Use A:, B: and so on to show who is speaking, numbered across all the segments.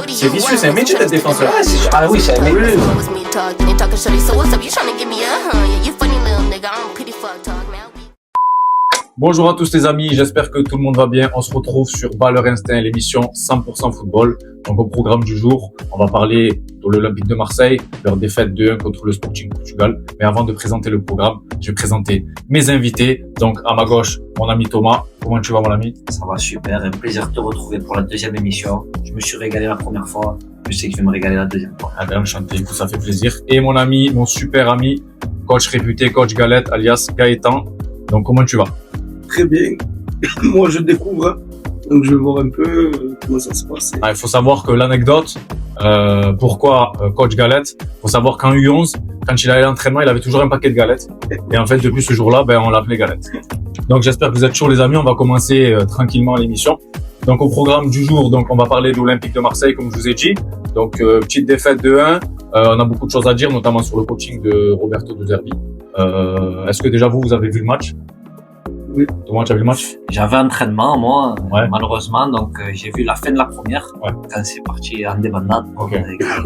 A: C'est vicieux, c'est un métier d'être défenseur.
B: Ah oui, c'est un métier.
A: Bonjour à tous les amis, j'espère que tout le monde va bien. On se retrouve sur Valeur Instinct, l'émission 100% football. Donc au programme du jour, on va parler de l'Olympique de Marseille, leur défaite 2-1 contre le Sporting Portugal. Mais avant de présenter le programme, je vais présenter mes invités. Donc à ma gauche, mon ami Thomas. Comment tu vas mon ami?
B: Ça va super, un plaisir de te retrouver pour la deuxième émission. Je me suis régalé la première fois, je sais que je vais me régaler la deuxième fois.
A: Ah ben enchanté, ça fait plaisir. Et mon ami, mon super ami, coach réputé, coach Galette, alias Gaëtan. Donc comment tu vas?
C: Très bien. Moi, je découvre, donc je vais voir un peu comment ça se passe.
A: Il faut savoir que l'anecdote, pourquoi coach Galette, faut savoir qu'en U11, quand il allait à l'entraînement, il avait toujours un paquet de galettes. Et en fait, depuis ce jour-là, on l'appelait Galette. Donc j'espère que vous êtes chauds les amis, on va commencer tranquillement l'émission. Donc au programme du jour, donc on va parler de l'Olympique de Marseille, comme je vous ai dit. Donc petite défaite de 1. On a beaucoup de choses à dire, notamment sur le coaching de Roberto De Zerbi. Est-ce que déjà vous avez vu le match?
C: Oui.
A: Comment tu as vu le match?
B: J'avais entraînement, moi,
A: Ouais.
B: malheureusement, donc j'ai vu la fin de la première,
A: Ouais.
B: quand c'est parti en débandade.
A: Ok.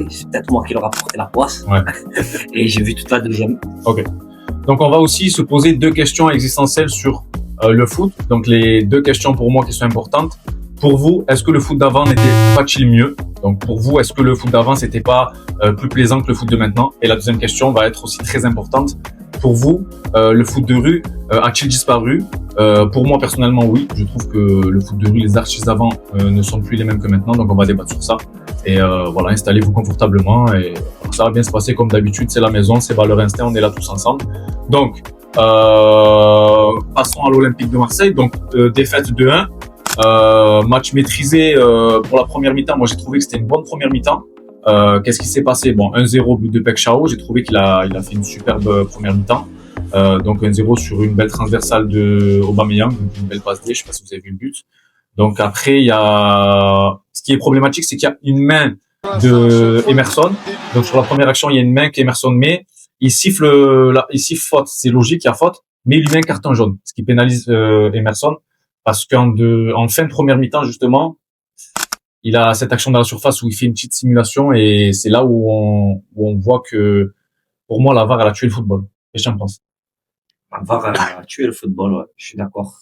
B: C'est peut-être moi qui leur a porté la poisse.
A: Ouais.
B: Et j'ai vu toute la deuxième.
A: Donc on va aussi se poser deux questions existentielles sur le foot. Donc les deux questions pour moi qui sont importantes. Pour vous, est-ce que le foot d'avant n'était pas-il mieux? Donc pour vous, est-ce que le foot d'avant c'était pas plus plaisant que le foot de maintenant? Et la deuxième question va être aussi très importante. Pour vous, le foot de rue a-t-il disparu? Pour moi personnellement, oui. Je trouve que le foot de rue, les artistes d'avant ne sont plus les mêmes que maintenant. Donc on va débattre sur ça. Et voilà, installez-vous confortablement et ça va bien se passer comme d'habitude. C'est la maison, c'est Valeur Instinct, on est là tous ensemble. Donc passons à l'Olympique de Marseille. Donc défaite 2-1. Match maîtrisé pour la première mi-temps. Moi, j'ai trouvé que c'était une bonne première mi-temps. Qu'est-ce qui s'est passé? Bon, 1-0 but de Pek Chao. J'ai trouvé qu'il a fait une superbe première mi-temps. Donc 1-0 sur une belle transversale de Aubameyang, une belle passe D. Je sais pas si vous avez vu le but. Donc après, il y a ce qui est problématique, c'est qu'il y a une main de Emerson. Donc sur la première action, il y a une main qu'Emerson met. Il siffle faute. C'est logique, il y a faute, mais il lui met un carton jaune, ce qui pénalise Emerson. Parce en fin de première mi-temps, justement, il a cette action dans la surface où il fait une petite simulation et c'est là où on voit que, pour moi, la VAR, elle a tué le football. Qu'est-ce que tu en penses?
B: La VAR a tué le football, ouais. Je suis d'accord.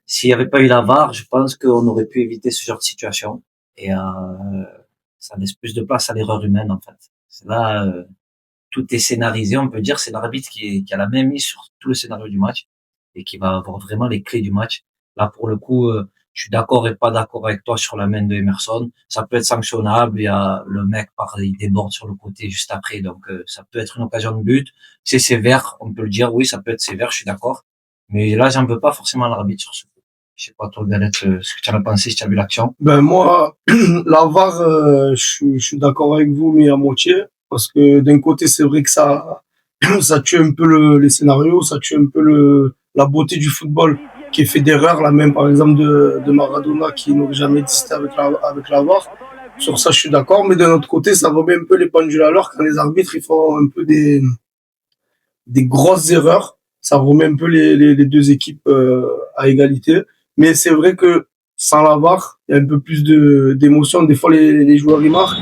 B: S'il n'y avait pas eu la VAR, je pense qu'on aurait pu éviter ce genre de situation. Et ça laisse plus de place à l'erreur humaine, en fait. C'est là, tout est scénarisé, on peut dire. C'est l'arbitre qui a la main mise sur tout le scénario du match et qui va avoir vraiment les clés du match. Là, pour le coup, je suis d'accord et pas d'accord avec toi sur la main de Emerson. Ça peut être sanctionnable. Il y a le mec, il déborde sur le côté juste après. Donc, ça peut être une occasion de but. C'est sévère. On peut le dire. Oui, ça peut être sévère. Je suis d'accord. Mais là, j'en veux pas forcément l'arbitre sur ce coup. Je sais pas, toi, Galette, ce que tu en as pensé, si tu as vu l'action.
C: Moi, la VAR, je suis d'accord avec vous, mais à moitié. Parce que d'un côté, c'est vrai que ça tue un peu les scénarios, ça tue un peu la beauté du football qui est fait d'erreurs, là même par exemple de Maradona qui n'aurait jamais existé avec la VAR. Sur ça, je suis d'accord, mais d'un autre côté, ça remet un peu les pendules à l'heure quand les arbitres ils font un peu des grosses erreurs. Ça remet un peu les deux équipes à égalité. Mais c'est vrai que sans la VAR, il y a un peu plus d'émotion. Des fois, les joueurs ils marquent.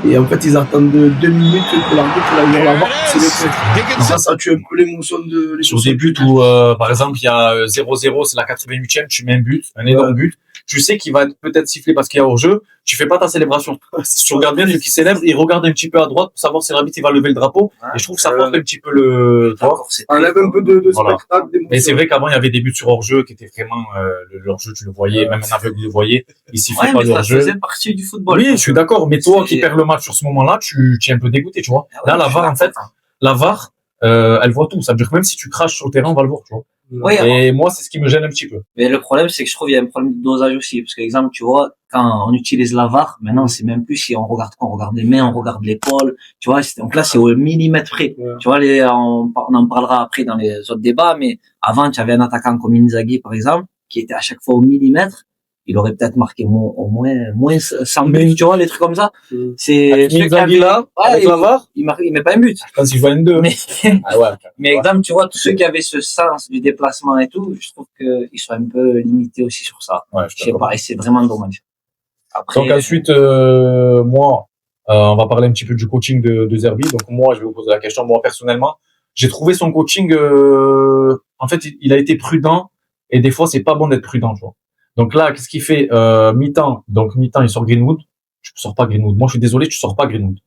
C: Et en fait, ils attendent 2 minutes que l'arbitre aille voir la VAR pour sélectionner. Ça tue un peu l'émotion de
A: Sur des buts où, par exemple, il y a 0-0, c'est la 88e, tu mets un but, un énorme but. Tu sais qu'il va peut-être siffler parce qu'il y a hors-jeu. Tu fais pas ta célébration. Si tu regardes bien, celui qui célèbre, il regarde un petit peu à droite pour savoir si l'arbitre il va lever le drapeau. Et je trouve que ça porte un petit peu
C: enlève un peu de
A: Voilà.
C: spectacle, d'émotion.
A: Mais c'est vrai qu'avant, il y avait des buts sur hors-jeu qui étaient vraiment, le hors-jeu, tu le voyais, même un aveugle le voyait. Il sifflait pas le
B: mais ça
A: hors-jeu.
B: faisait partie du football.
A: Oui, je suis d'accord. Mais toi qui perds le match sur ce moment-là, tu es un peu dégoûté, tu vois. Là, la VAR, en fait, la VAR, elle voit tout. Ça veut dire que même si tu craches sur le terrain, on va le voir, tu vois.
B: Oui,
A: Et moi, c'est ce qui me gêne un petit peu.
B: mais le problème, c'est que je trouve qu'il y a un problème de dosage aussi. Parce qu'exemple, tu vois, quand on utilise la VAR, maintenant, c'est même plus si on regarde quoi, on regarde les mains, on regarde l'épaule. Tu vois, donc là, c'est au millimètre près.
C: Ouais.
B: Tu vois, on en parlera après dans les autres débats, mais avant, tu avais un attaquant comme Inzaghi, par exemple, qui était à chaque fois au millimètre. Il aurait peut-être marqué au moins 100 buts, tu vois, les trucs comme ça. C'est,
A: Avec Inzaghi là, avec la VAR,
B: il met pas un but.
A: je pense qu'il joue à une 2.
B: Mais,
A: Ah ouais.
B: mais exemple, tu vois, tous ceux qui avaient ce sens du déplacement et tout, je trouve qu'ils sont un peu limités aussi sur ça.
A: Ouais,
B: Je sais pas, et c'est vraiment dommage. Après,
A: Donc ensuite, moi, on va parler un petit peu du coaching de Zerbi. Donc moi, je vais vous poser la question. Moi, personnellement, j'ai trouvé son coaching, en fait, il a été prudent et des fois, c'est pas bon d'être prudent, tu vois. Donc là, qu'est-ce qu'il fait mi-temps? Donc mi-temps, il sort Greenwood. Je sors pas Greenwood. Moi, je suis désolé, tu sors pas Greenwood.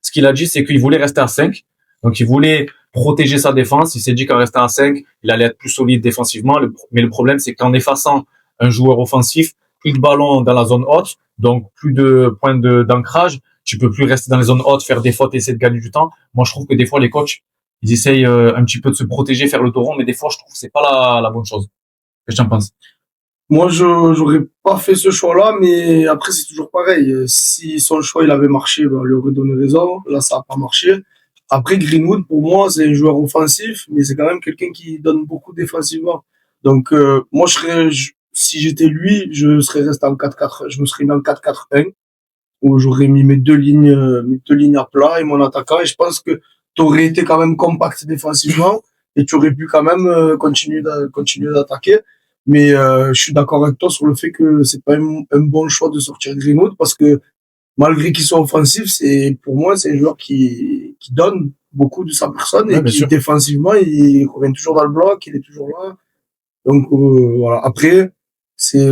A: Ce qu'il a dit, c'est qu'il voulait rester à 5. Donc il voulait protéger sa défense. Il s'est dit qu'en restant à 5, il allait être plus solide défensivement. Mais le problème, c'est qu'en effaçant un joueur offensif, plus de ballon dans la zone haute, donc plus de points d'ancrage, tu peux plus rester dans les zones hautes, faire des fautes, essayer de gagner du temps. Moi, je trouve que des fois, les coachs, ils essayent un petit peu de se protéger, faire le dos rond, mais des fois, je trouve que c'est pas la bonne chose. Qu'est-ce que tu en penses?
C: Moi, j'aurais pas fait ce choix-là, mais après, c'est toujours pareil. Si son choix, il avait marché, ben, on lui aurait donné raison. Là, ça a pas marché. Après, Greenwood, pour moi, c'est un joueur offensif, mais c'est quand même quelqu'un qui donne beaucoup défensivement. Donc, moi, si j'étais lui, je serais resté en 4-4, je me serais mis en 4-4-1, où j'aurais mis mes deux lignes à plat et mon attaquant, et je pense que t'aurais été quand même compact défensivement, et tu aurais pu quand même continuer d'attaquer. Mais je suis d'accord avec toi sur le fait que c'est pas un bon choix de sortir Greenwood, parce que malgré qu'il soit offensif, pour moi, c'est un joueur qui donne beaucoup de sa personne, et
A: Ouais, bien
C: qui
A: sûr.
C: défensivement, il revient toujours dans le bloc, il est toujours là. Donc voilà. Après, c'est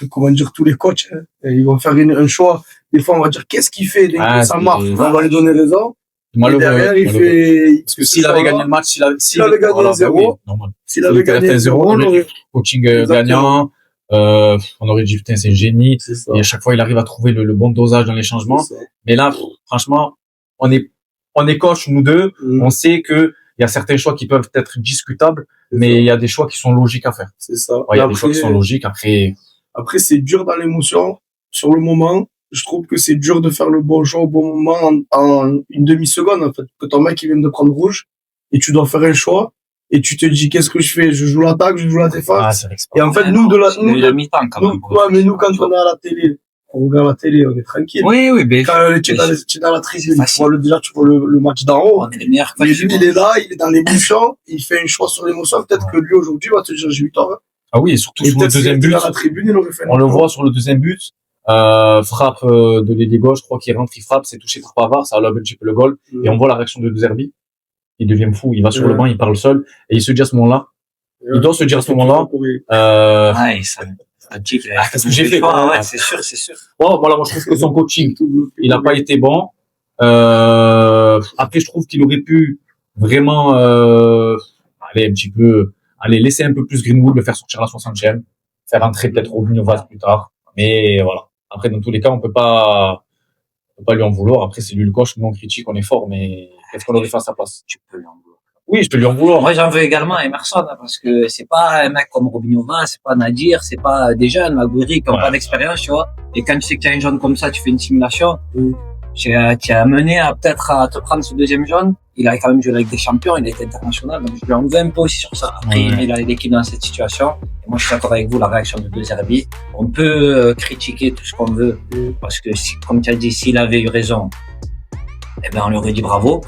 C: comment dire, tous les coachs, hein, et ils vont faire un choix. Des fois, on va dire qu'est-ce qu'il fait, dès que
A: Ah,
C: ça marche, on va lui donner raison. Et
A: Malheureux.
C: derrière, il
A: Malheureux.
C: fait.
A: Parce que s'il avait gagné le match, s'il
C: avait gagné
A: voilà,
C: 0,
A: bah oui, normal.
C: S'il avait gagné 0, on aurait.
A: Coaching
C: Exactement.
A: gagnant, on aurait dit putain, c'est un génie.
C: C'est ça.
A: Et à chaque fois, il arrive à trouver le bon dosage dans les changements.
C: C'est ça.
A: Mais là, franchement, on est coach, nous deux.
C: Mm.
A: On sait que il y a certains choix qui peuvent être discutables, mais il y a des choix qui sont logiques à faire.
C: C'est ça.
A: Ouais, il y a des choix qui sont logiques.
C: Après, c'est dur dans l'émotion. Sur le moment, je trouve que c'est dur de faire le bon choix au bon moment en une demi-seconde, en fait. Que ton mec, il vient de prendre rouge, et tu dois faire un choix, et tu te dis, qu'est-ce que je fais? Je joue l'attaque, je joue la défense.
A: c'est vrai que c'est
C: Et en fait, nous,
B: la mi-temps, quand même.
C: ouais, mais nous, quand on est à la télé, on regarde la télé, on est tranquille.
B: Oui, mais
C: Quand tu es dans la tribune,
B: facile.
C: déjà, tu vois le match d'en haut.
B: on est les meilleurs
C: Mais
B: coachs.
C: lui, il est là, il est dans l'émotion, il fait un choix sur l'émotion. Peut-être que lui, aujourd'hui, il va te dire, j'ai eu tort, hein.
A: Ah oui, et surtout
C: Et
A: sur le
C: peut-être s'il
A: deuxième
C: était
A: but.
C: dans la tribune, il aurait fait
A: On le
C: autre
A: voit sur le deuxième but, frappe de l'ailier gauche, je crois qu'il rentre, il frappe, c'est touché par Pavard, ça enlève un petit peu le goal,
C: chose.
A: et on voit la réaction de De Zerbi. Il devient fou, il va sur le
C: Ouais.
A: banc, il parle seul, et il se dit à ce moment-là, il doit se dire à ce moment-là,
B: Ouais, ça dit qu'il a
A: qu'est-ce que j'ai fait, quoi.
B: Ouais, c'est sûr, c'est sûr.
A: oh, voilà, moi je trouve que son coaching, il n'a pas été bon. Après, je trouve qu'il aurait pu vraiment aller un petit peu, laisser un peu plus Greenwood, le faire sortir à la 60e, faire entrer peut-être Robin Novas plus tard. Mais voilà. Après, dans tous les cas, on peut pas lui en vouloir. Après, c'est lui le coach, nous on critique, on est fort, mais qu'est-ce qu'on aurait fait à sa place?
B: Tu peux lui en vouloir.
A: Oui, je peux lui en vouloir.
B: Moi, j'en veux également à Emerson, hein, parce que c'est pas un mec comme Robinho, c'est pas Nadir, c'est pas des jeunes, Maguiri, qui ont
A: Ouais.
B: pas d'expérience, tu vois. Et quand tu sais que tu as un jaune comme ça, tu fais une simulation, tu as amené à peut-être à te prendre ce deuxième jaune. Il a quand même joué avec des champions, il a été international, donc je lui en veux un peu aussi sur ça. Après,
A: Ouais.
B: il a l'équipe dans cette situation. Et moi, je suis d'accord avec vous, la réaction de De Zerbi. On peut critiquer tout ce qu'on veut, parce que comme tu as dit, s'il avait eu raison, eh ben, on lui aurait dit bravo.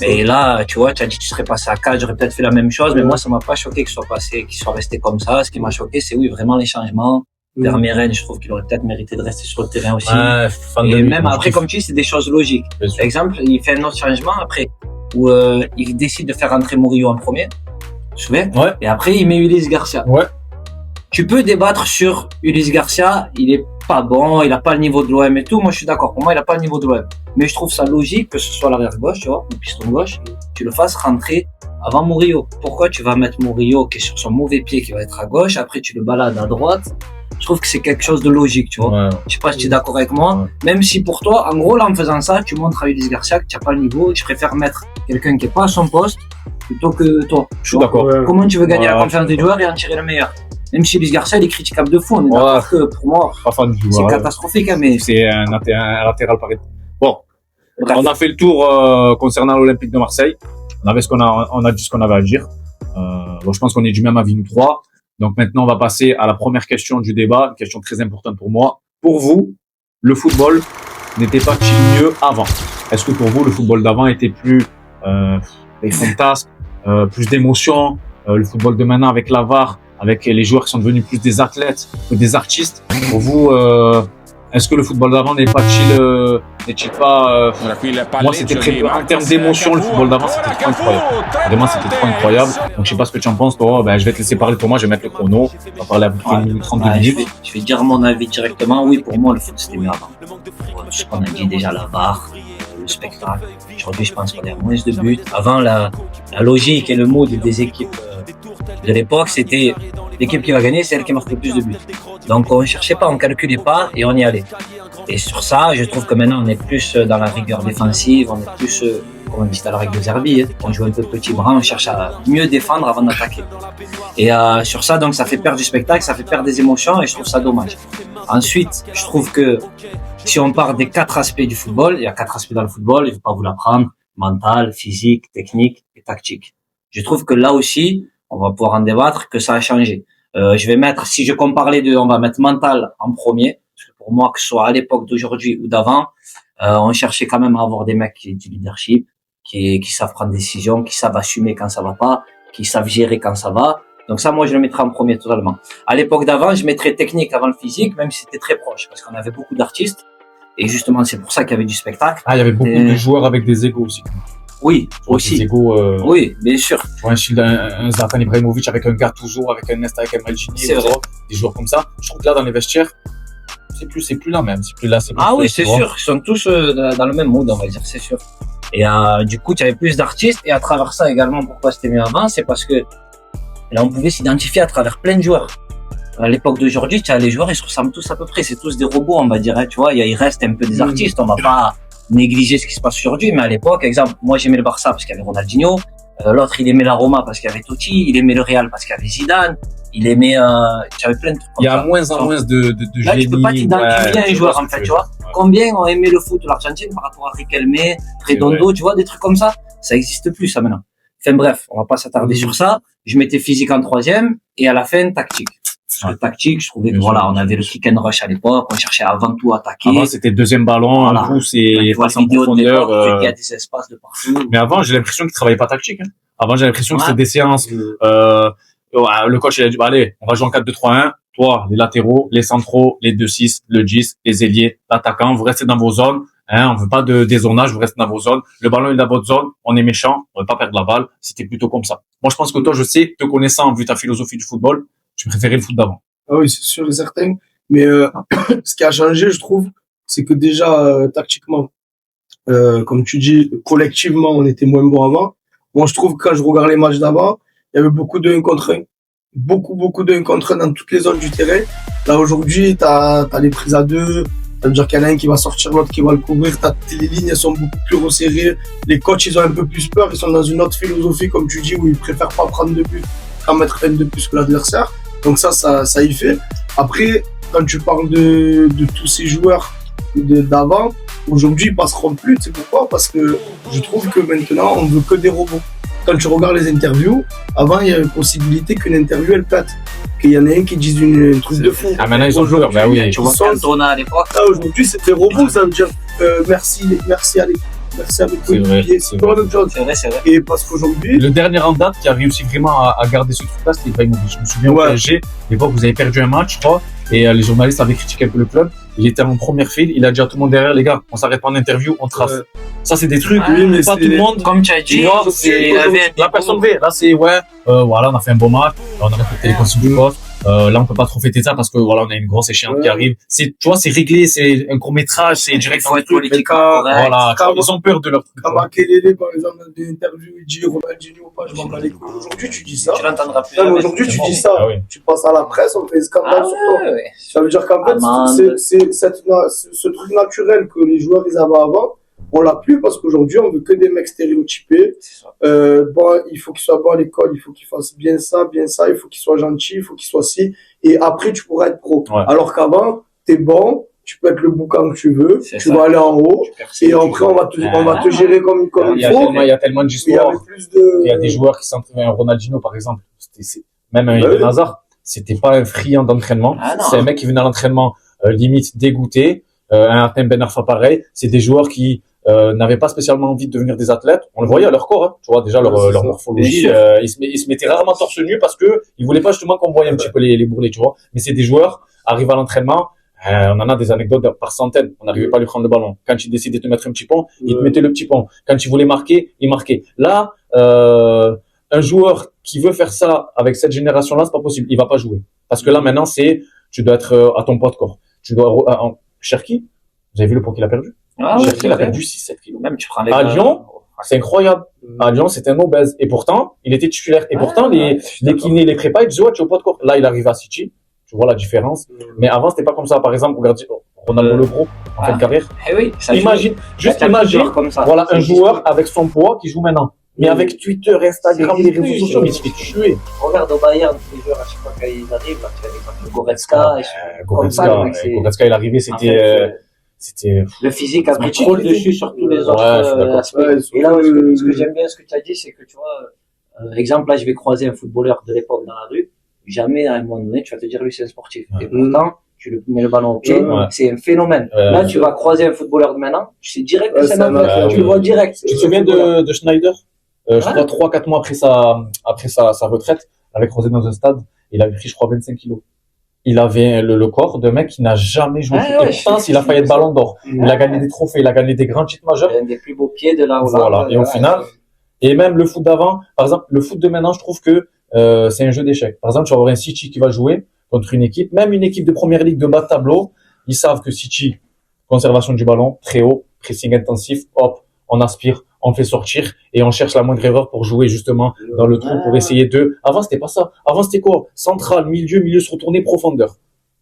B: Mais là, tu vois, tu as dit que tu serais passé à 4, j'aurais peut-être fait la même chose, mais moi, ça m'a pas choqué qu'il soit resté comme ça. Ce qui m'a choqué, c'est oui, vraiment les changements. Vermeeren, je trouve qu'il aurait peut-être mérité de rester sur le terrain aussi.
A: Ouais, fan de
B: Et
A: lui,
B: même
A: moi, je
B: après,
A: trouve.
B: comme tu dis, c'est des choses logiques.
A: Bien sûr.
B: Par exemple, il fait un autre changement après, où il décide de faire rentrer Murillo en premier, tu te souviens?
A: Ouais.
B: Et après, il met Ulysse Garcia.
A: Ouais.
B: Tu peux débattre sur Ulysse Garcia, il est pas bon, il a pas le niveau de l'OM et tout. Moi, je suis d'accord. Pour moi, il a pas le niveau de l'OM. Mais je trouve ça logique que ce soit l'arrière gauche, tu vois, le piston gauche, tu le fasses rentrer avant Murillo. Pourquoi tu vas mettre Murillo qui est sur son mauvais pied, qui va être à gauche, après tu le balades à droite? Je trouve que c'est quelque chose de logique, tu vois.
A: Ouais.
B: Je sais pas si tu es d'accord avec moi.
A: Ouais.
B: Même si pour toi, en gros, là, en faisant ça, tu montres à Ulysse Garcia que tu n'as pas le niveau. Je préfère mettre quelqu'un qui est pas à son poste plutôt que toi.
A: Je suis d'accord.
C: Ouais.
B: Comment tu veux gagner
A: Ouais,
B: la confiance des joueurs et en tirer le meilleur? Même si Ulysse Garcia, il est critiquable de fou. On est
A: Ouais.
B: d'accord que pour moi,
A: Pas fan du
B: c'est
A: joueur.
B: catastrophique, hein, mais
A: C'est un latéral par état. Bon.
B: bref.
A: On a fait le tour concernant l'Olympique de Marseille. On a dit ce qu'on avait à dire. Bon, je pense qu'on est du même avis nous trois. Donc maintenant, on va passer à la première question du débat, une question très importante pour moi. Pour vous, le football n'était pas-il mieux avant? Est-ce que pour vous, le football d'avant était plus fantasque, plus d'émotion? Le football de maintenant avec la VAR, avec les joueurs qui sont devenus plus des athlètes que des artistes. Pour vous, est-ce que le football d'avant n'est chill pas moi, c'était très en termes d'émotion, le football d'avant, c'était trop incroyable. Vraiment, c'était trop incroyable. Donc, je sais pas ce que tu en penses, toi. Ben, je vais te laisser parler pour moi. Je vais mettre le chrono. On va parler à peu près 32 minutes.
B: Je vais dire mon avis directement. Oui, pour moi, le foot, c'était mieux avant. Ce qu'on a dit déjà, la VAR, le spectacle. Aujourd'hui, je pense qu'on est à moins de buts. Avant, la logique et le mood des équipes de l'époque, c'était l'équipe qui va gagner, c'est elle qui marque le plus de buts. Donc, on cherchait pas, on calculait pas et on y allait. Et sur ça, je trouve que maintenant, on est plus dans la rigueur défensive, on est plus, comme on dit, dans la règle de Zerbi, hein. On joue un peu petit bras, on cherche à mieux défendre avant d'attaquer. Et sur ça, donc, ça fait perdre du spectacle, ça fait perdre des émotions et je trouve ça dommage. Ensuite, je trouve que si on part des 4 aspects du football, il y a 4 aspects dans le football, je ne vais pas vous l'apprendre, mental, physique, technique et tactique. Je trouve que là aussi, on va pouvoir en débattre, que ça a changé. Je vais mettre, si je compare les deux, on va mettre mental en premier. Parce que pour moi, que ce soit à l'époque d'aujourd'hui ou d'avant, on cherchait quand même à avoir des mecs qui aient du leadership, qui savent prendre des décisions, qui savent assumer quand ça va pas, qui savent gérer quand ça va. Donc ça, moi, je le mettrais en premier totalement. À l'époque d'avant, je mettrais technique avant le physique, même si c'était très proche, parce qu'on avait beaucoup d'artistes. Et justement, c'est pour ça qu'il y avait du spectacle.
A: Ah, il y avait beaucoup de joueurs avec des égos aussi.
B: Oui, aussi.
A: Des égos,
B: oui, bien sûr.
A: Tu vois, un Zlatan Ibrahimovic avec un Gattuso, avec un Nesta, avec un Maldini, des joueurs comme ça. Je trouve que là, dans les vestiaires, c'est plus la même. C'est plus là, c'est plus
B: oui, c'est sûr. Ils sont tous dans le même mood, on va dire, c'est sûr. Et du coup, tu avais plus d'artistes. Et à travers ça également, pourquoi c'était mieux avant, c'est parce que là, on pouvait s'identifier à travers plein de joueurs. À l'époque d'aujourd'hui, tu as les joueurs, ils se ressemblent tous à peu près. C'est tous des robots, on va dire. Hein, tu vois, il reste un peu des artistes. On va pas négliger ce qui se passe aujourd'hui. Mais à l'époque, exemple, moi, j'aimais le Barça parce qu'il y avait Ronaldinho. L'autre, il aimait la Roma parce qu'il y avait Totti. Il aimait le Real parce qu'il y avait Zidane. Il aimait, tu avais plein de trucs comme ça.
A: Il y a moins en moins de
B: là,
A: génie.
B: Tu peux pas t'identifier à un joueur, en fait, tu vois. Ouais. Combien ont aimé le foot de l'Argentine par rapport à Riquelme, Redondo, tu vois, des trucs comme ça. Ça existe plus, ça, maintenant. Enfin, bref, on va pas s'attarder sur ça. Je mettais physique en troisième et à la fin, tactique. Parce que tactique, je trouvais que voilà, on avait le kick and rush à l'époque, on cherchait avant tout à attaquer.
A: Avant, c'était deuxième ballon, un pouce et passe en profondeur.
B: Il y a des espaces de partout.
A: Mais avant, j'ai l'impression qu'ils travaillaient pas tactique, hein. Avant, j'ai l'impression que c'était des séances, le coach, il a dit, bah, allez, on va jouer en 4-2-3-1. Toi, les latéraux, les centraux, les 2-6, le 10, les ailiers, l'attaquant, vous restez dans vos zones. Hein, on veut pas de dézonage, vous restez dans vos zones. Le ballon est dans votre zone, on est méchant, on veut pas perdre la balle. C'était plutôt comme ça. Moi, je pense que toi, je sais, te connaissant, vu ta philosophie du football, tu préférais le foot d'avant.
C: Ah oui, c'est sûr et certain. Mais ce qui a changé, je trouve, c'est que déjà, tactiquement, comme tu dis, collectivement, on était moins bon avant. Moi, je trouve que quand je regarde les matchs d'avant, il y avait beaucoup de 1 contre 1. Beaucoup de 1 contre 1 dans toutes les zones du terrain. Là, aujourd'hui, t'as les prises à 2. Ça veut dire qu'il y en a un qui va sortir, l'autre qui va le couvrir. Les lignes, elles sont beaucoup plus resserrées. Les coachs, ils ont un peu plus peur. Ils sont dans une autre philosophie, comme tu dis, où ils préfèrent pas prendre de but qu'en mettre un de plus que l'adversaire. Donc ça y fait. Après, quand tu parles de tous ces joueurs d'avant, aujourd'hui, ils passeront plus. Tu sais pourquoi? Parce que je trouve que maintenant, on veut que des robots. Quand tu regardes les interviews, avant, il y a une possibilité qu'une interview, elle plate. Qu'il y en ait un qui dise une truc de fou.
A: Ah, maintenant, ils sont joueurs. Bah oui,
B: tu vois, Cantona à l'époque.
C: Ah, aujourd'hui, c'est des robots. Ça veut dire, merci à l'équipe. Merci à mes coéquipiers. C'est pas la même chose.
B: C'est vrai.
C: Et parce qu'aujourd'hui.
A: Le dernier en date qui a réussi vraiment à garder ce truc-là, c'était Ibrahimovic. Je me souviens au PSG, l'époque, vous avez perdu un match, je crois, et les journalistes avaient critiqué un peu le club. Il était en première file, il a dit à tout le monde derrière, les gars, on s'arrête pas en interview, on trace. Ça, c'est des trucs,
C: oui, mais
A: pas tout le monde.
B: Comme tu as dit,
A: la personne V. Là, c'est, voilà, on a fait un bon match, on a respecté les consignes du coach. Là, on peut pas trop fêter ça parce que voilà, on a une grosse échéance qui arrive. Tu vois, c'est réglé, c'est un court-métrage, c'est direct dans le truc. Voilà, ils ont peur de leur truc.
C: Quand Makelele, par exemple, dans des interviews, il dit Ronaldinho, pas, je m'en bats les couilles. Aujourd'hui, tu dis ça.
B: Tu l'entendras plus.
C: Aujourd'hui, tu dis ça. Tu passes à la presse, on fait un scandale sur toi.
B: Ouais.
C: Ça veut dire qu'en fait, c'est ce truc naturel que les joueurs, ils avaient avant. On l'a plus parce qu'aujourd'hui, on veut que des mecs stéréotypés. Bon, il faut qu'il soit bon à l'école, il faut qu'il fasse bien ça, il faut qu'il soit gentil, il faut qu'il soit ci. Et après, tu pourras être pro. Ouais. Alors qu'avant, t'es bon, tu peux être le boucan que tu veux, tu vas aller en haut, et après, on va te gérer comme il faut.
A: Il y a tellement d'histoires. Il y a des joueurs qui s'entraînent, Ronaldinho, par exemple. Même un Eden Hazard. C'était pas un friand d'entraînement. C'est un mec qui venait à l'entraînement, limite dégoûté. Un Artem Ben Arfa pareil. C'est des joueurs qui, n'avaient pas spécialement envie de devenir des athlètes. On le voyait à leur corps, hein, tu vois, déjà leur,
C: Ouais,
A: leur
C: c'est ça.
A: morphologie, ils se mettaient rarement torse nu parce que ils voulaient pas justement qu'on voyait un petit peu les bourrelets, tu vois. Mais c'est des joueurs, arrivent à l'entraînement, on en a des anecdotes par centaines. On n'arrivait pas à lui prendre le ballon. Quand il décidait de te mettre un petit pont, il te
C: Ouais.
A: mettait le petit pont. Quand il voulait marquer, il marquait. Là, un joueur qui veut faire ça avec cette génération-là, c'est pas possible. Il va pas jouer. Parce que là, maintenant, tu dois être à ton poids de corps. Tu dois, Cherki, vous avez vu le poids qu'il a perdu?
B: Ah oui,
A: Cherki,
B: c'est
A: il a
B: vrai.
A: perdu 6-7 kilos.
B: Même tu prends les
A: À Lyon, c'est incroyable. À Lyon, c'était un obèse. Et pourtant, il était titulaire. Et pourtant, les kinés, les prépas, ils disaient, ouais, tu es au poids de corps. Là, il arrive à City. Tu vois la différence. Mais avant, c'était pas comme ça. Par exemple, regardez, Ronaldo Le Gros, en fin de carrière.
B: Eh oui, ça
A: Imagine, juste
B: joue.
A: imagine,
B: Comme ça.
A: voilà,
B: Ça
A: un
B: existe.
A: joueur avec son poids qui joue maintenant. Mais avec Twitter, Instagram,
B: C'est
A: les réseaux
B: plus,
A: sociaux, mais il se fait tuer.
B: Regarde au Bayern, les joueurs, à chaque fois quand ils arrivent, là, tu as l'exemple de Goretzka. Comme ça, le mec, c'est-
A: Goretzka, il est arrivé,
B: En fait,
A: c'était,
B: le physique a pris
A: mythique.
B: trop le dessus sur tous les autres
A: Ouais, je suis d'accord.
B: aspects.
C: Ouais,
B: Et là,
C: surtout,
B: ce que j'aime bien, ce que tu as dit, c'est que tu vois, exemple, là, je vais croiser un footballeur de l'époque dans la rue. Jamais, à un moment donné, tu vas te dire, lui, c'est un sportif.
A: Ouais.
B: Et pourtant, tu lui mets le ballon au pied,
A: Ouais.
B: c'est un phénomène. Là, tu vas croiser un footballeur de maintenant, tu sais direct que
C: Ouais,
B: c'est
C: c'est
B: un
C: un
B: athlète.
C: athlète,
B: Tu le
A: oui.
B: vois direct.
A: Tu te souviens de Schneider? Je crois 3-4 mois après sa retraite, il avait croisé dans un stade, il avait pris, je crois, 25 kilos. Il avait le corps d'un mec qui n'a jamais joué au
B: Ouais,
A: foot.
B: ouais,
A: Et pourtant, il a failli être ballon d'or. Il a gagné des trophées, il a gagné des grands titres majeurs.
B: Un des plus beaux pieds de la Hollande.
A: Voilà. Et au final, et même le foot d'avant, par exemple, le foot de maintenant, je trouve que c'est un jeu d'échecs. Par exemple, tu vas avoir un City qui va jouer contre une équipe, même une équipe de première ligue de bas de tableau, ils savent que City, conservation du ballon, très haut, pressing intensif, hop, on aspire, on fait sortir et on cherche la moindre erreur pour jouer justement dans le trou pour essayer de. Avant, c'était pas ça. Avant, c'était quoi? Central, milieu se retourner, profondeur.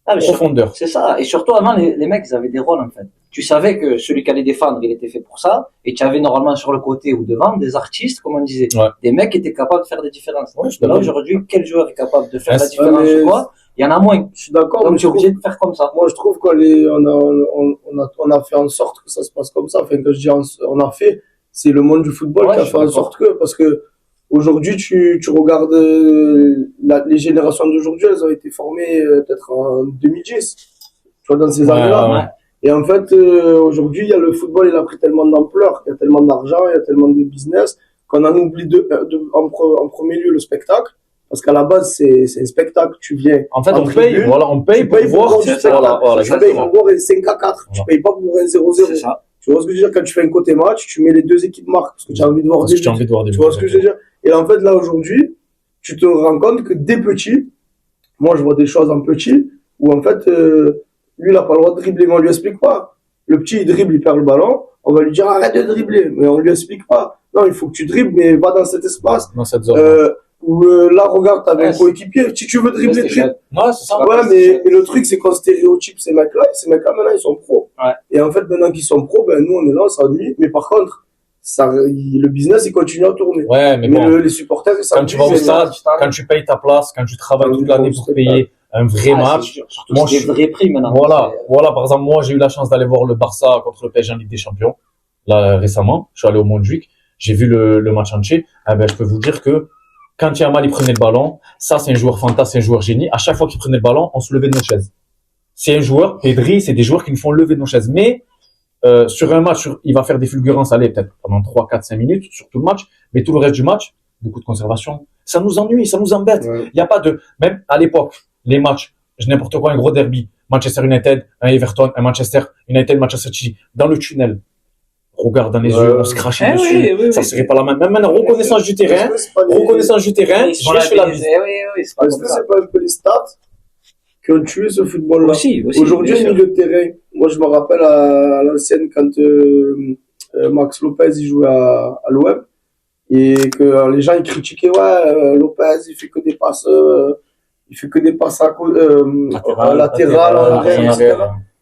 B: Ah, mais
A: Profondeur.
B: c'est ça. Et surtout, avant, les mecs, ils avaient des rôles, en fait. Tu savais que celui qui allait défendre, il était fait pour ça. Et tu avais normalement sur le côté ou devant des artistes, comme on disait.
A: Ouais.
B: Des mecs qui étaient capables de faire des différences.
A: Ouais, je suis
B: Là,
A: d'accord.
B: aujourd'hui, quel joueur est capable de faire
A: Ah,
B: la
A: c'est-
B: différence
C: mais-
B: ou quoi? Il y en a moins.
C: Je suis d'accord,
B: Donc,
C: mais
B: tu es obligé de faire comme ça.
C: moi, je trouve qu'on a fait en sorte que ça se passe comme ça. Enfin, que je dis on a fait, c'est le monde du football
B: Ouais,
C: qui a
B: je suis
C: fait en
B: d'accord.
C: sorte que, parce que aujourd'hui, tu regardes les générations d'aujourd'hui, elles ont été formées peut-être en 2010, tu vois, dans ces
A: Ouais,
C: années-là.
A: ouais.
C: Et en fait, aujourd'hui, il y a le football, il a pris tellement d'ampleur, il y a tellement d'argent, il y a tellement de business, qu'on en oublie en premier lieu le spectacle. Parce qu'à la base, c'est un spectacle. Tu viens.
A: En fait,
C: en
A: on paye,
C: tribune,
A: voilà, on paye
C: tu
A: pour
C: payes
A: voir.
C: du spectacle.
A: Voilà,
C: Tu payes
A: exactement.
C: pour voir un 5-4. Tu
A: Voilà.
C: payes pas pour un 0-0.
B: C'est ça.
C: Tu vois ce que je veux dire? Quand tu fais un côté match, tu mets les deux équipes marques parce que tu as envie de voir
A: Parce
C: des
A: que tu as
C: buts.
A: envie de voir des
C: Tu
A: buts.
C: vois ce que je veux dire? Et en fait, là, aujourd'hui, tu te rends compte que dès petit, moi, je vois des choses en petit où, en fait, lui, il n'a pas le droit de dribbler, mais on lui explique pas. Le petit, il dribble, il perd le ballon. On va lui dire, arrête de dribbler. Mais on lui explique pas. Non, il faut que tu dribbles, mais va dans cet espace.
A: Dans cette zone.
C: Là, regarde, t'avais
B: Ouais,
C: un coéquipier. Si tu veux dribbler, dribble.
A: Ouais, c'est ça.
C: Ouais, mais le truc, c'est qu'on stéréotype ces mecs-là, et ces mecs-là, maintenant, ils sont pros.
B: Ouais.
C: Et en fait, maintenant qu'ils sont pros, ben, nous, on est là, on s'ennuie. Mais par contre, le business, il continue à tourner.
A: Ouais, mais
C: Mais
A: bon.
C: les supporters, ils
A: Quand tu vas au
C: s'ennuient,
A: stade,
B: c'est-
A: quand tu payes ta place, quand tu travailles
C: Ouais,
A: toute l'année
C: au
A: pour
C: spectacle.
A: payer un vrai
B: Ah,
A: match.
B: c'est sûr. Surtout,
A: Moi,
B: c'est
A: je
B: des vrais prix maintenant.
A: Voilà, par exemple, moi, j'ai eu la chance d'aller voir le Barça contre le PSG en Ligue des Champions, là, récemment. Je suis allé au Montjuic. J'ai vu le match entier. Eh ben, je peux vous dire que quand Yamal, il prenait le ballon, ça, c'est un joueur fantastique, c'est un joueur génie. À chaque fois qu'il prenait le ballon, on se levait de nos chaises. C'est un joueur, Pedri, c'est des joueurs qui nous font lever de nos chaises. Mais, sur un match, il va faire des fulgurances, allez, peut-être pendant 3, 4, 5 minutes, sur tout le match. Mais tout le reste du match, beaucoup de conservation. Ça nous ennuie, ça nous embête.
C: Ouais.
A: Il n'y a pas de, même à l'époque, les matchs, je n'importe quoi, un gros derby, Manchester United, un Everton, un Manchester United, Manchester City, dans le tunnel. Regarde dans les
C: Ouais.
A: yeux, on se crachait
B: Eh
A: dessus.
B: oui,
A: Ça serait pas la même. Même maintenant, reconnaissance du terrain,
C: Est-ce que c'est pas les-
A: reconnaissance du terrain,
B: Ils sont
A: je fais la
B: labellisés.
A: bise.
B: Oui, c'est pas
C: Est-ce
B: comme
C: que
B: ça.
C: c'est pas un peu les stats qui ont tué ce football-là?
B: Aussi.
C: Aujourd'hui,
B: bien
C: au
B: sûr.
C: milieu de terrain, moi, je me rappelle à l'ancienne quand Max Lopez, il jouait à l'OM, et que les gens, ils critiquaient, ouais, Lopez, il fait que des passes, latérales, en arrière, etc.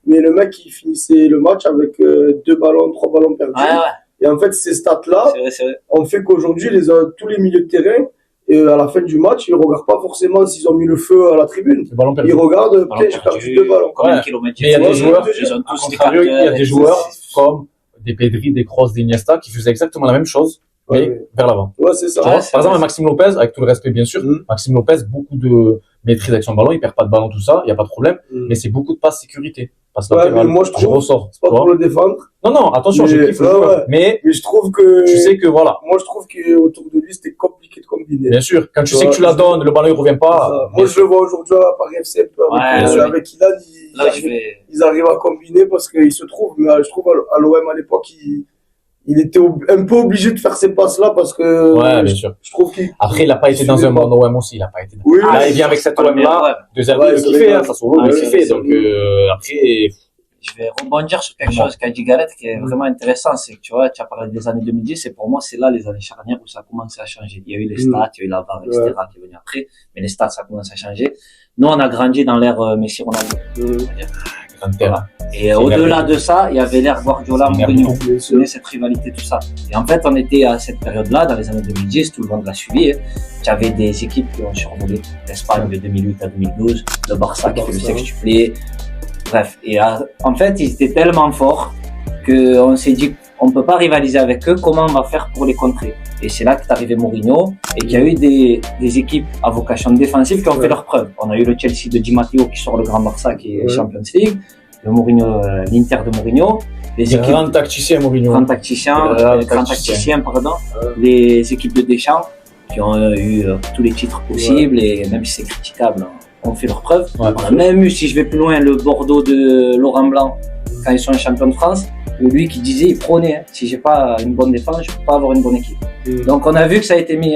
C: Mais le mec, il finissait le match avec 2 ballons, 3 ballons perdus.
B: Ouais, ouais.
C: Et en fait, ces stats-là
B: C'est vrai.
C: ont fait qu'aujourd'hui, tous les milieux de terrain, à la fin du match, ils regardent pas forcément s'ils ont mis le feu à la tribune.
A: Le ballon perdu.
C: Ils regardent,
B: Ballon
C: putain, j'ai perdu
B: perdu.
C: 2 ballons.
B: Combien de
A: Ouais.
B: kilomètres
A: Mais il y a
B: font
A: des joueurs,
B: ils ont
A: À
B: tous des
A: contrario, il y a
B: cartels,
A: des
B: et
A: joueurs comme des Pedri, des Kroos, des Iniesta qui faisaient exactement la même chose, mais
C: Ouais.
A: vers l'avant.
C: Ouais, c'est ça.
A: Tu vois,
B: Ouais, c'est
A: par exemple,
B: vrai.
A: un Maxime Lopez, avec tout le respect bien sûr,
C: Mhm.
A: Maxime Lopez, beaucoup de maîtrise avec son ballon, il perd pas de ballon, tout ça, il y a pas de problème,
C: Mm.
A: mais c'est beaucoup de passes sécurité. passe
C: Ouais,
A: latérale,
C: mais moi, je trouve-
A: ressors.
C: C'est pas
A: Tu vois.
C: pour le défendre,
A: Non, attention, je
C: Mais-
A: kiffe le
C: ouais,
A: joueur.
C: ouais.
A: Mais
C: mais je trouve que,
A: tu sais que voilà,
C: moi, je trouve qu'autour de lui, c'était compliqué de combiner.
A: bien sûr, quand tu sais
C: Ouais,
A: que tu la
C: je-
A: donnes, le ballon il revient
C: Ça.
A: pas.
C: Moi, je le vois aujourd'hui à Paris FC, un peu avec,
B: Ouais,
C: avec Ilan,
B: Là, je vais.
C: ils arrivent à combiner parce qu'ils se trouvent, mais je trouve à l'OM à l'époque, il était un peu obligé de faire ces passes-là parce que
A: Ouais, bien sûr.
C: je trouve qu'il.
A: Après, il a pas été dans un bon OM aussi, il a pas été.
C: Oui,
A: Là,
C: oui.
A: il vient avec cette
B: pas le
A: OM
B: meilleur,
A: là,
B: ouais.
A: 2 heures,
C: Ouais,
A: il
C: c'est
A: kiffait,
C: vrai.
A: hein, ça solo, il
C: Ouais,
A: kiffait.
C: c'est
A: Donc,
C: vrai.
A: après,
B: Je vais rebondir sur quelque chose qu'a dit Gareth qui est vraiment intéressant. C'est que tu vois, tu as parlé des années 2010 et pour moi, c'est là les années charnières où ça a commencé à changer. Il y a eu les stats, il y a eu la VAR, etc. qui est venu après. Mais les stats, ça commence à changer. Nous, on a grandi dans l'ère Messi Ronaldo.
A: grand terrain.
B: Et au-delà de ça, il y avait l'ère Guardiola,
A: C'est
B: Mourinho.
C: Bien
B: Vous
C: sûr.
B: connaissez cette rivalité, tout ça. Et en fait, on était à cette période-là, dans les années 2010, tout le monde l'a suivi. Tu avais des équipes qui ont survolé l'Espagne de 2008 à 2012, le Barça qui fait le sextuplé. Bref. Et en fait, ils étaient tellement forts qu'on s'est dit, on peut pas rivaliser avec eux, comment on va faire pour les contrer? Et c'est là qu'est arrivé Mourinho et qu'il y a eu des équipes à vocation défensive qui ont fait leurs preuves. On a eu le Chelsea de Di Matteo qui sort le Grand Barça qui est Champions League, le Mourinho, l'Inter de Mourinho, les équipes
A: Grand tacticien, Mourinho.
B: grand tacticien, grand tacticien, pardon, les équipes de Deschamps qui ont eu tous les titres possibles et même si c'est critiquable, ont fait leurs preuves.
A: Ouais.
B: On a même eu, si je vais plus loin, le Bordeaux de Laurent Blanc quand ils sont champions de France, où lui qui disait, il prônait, hein, si j'ai pas une bonne défense, je peux pas avoir une bonne équipe. Donc on a vu que ça a été mis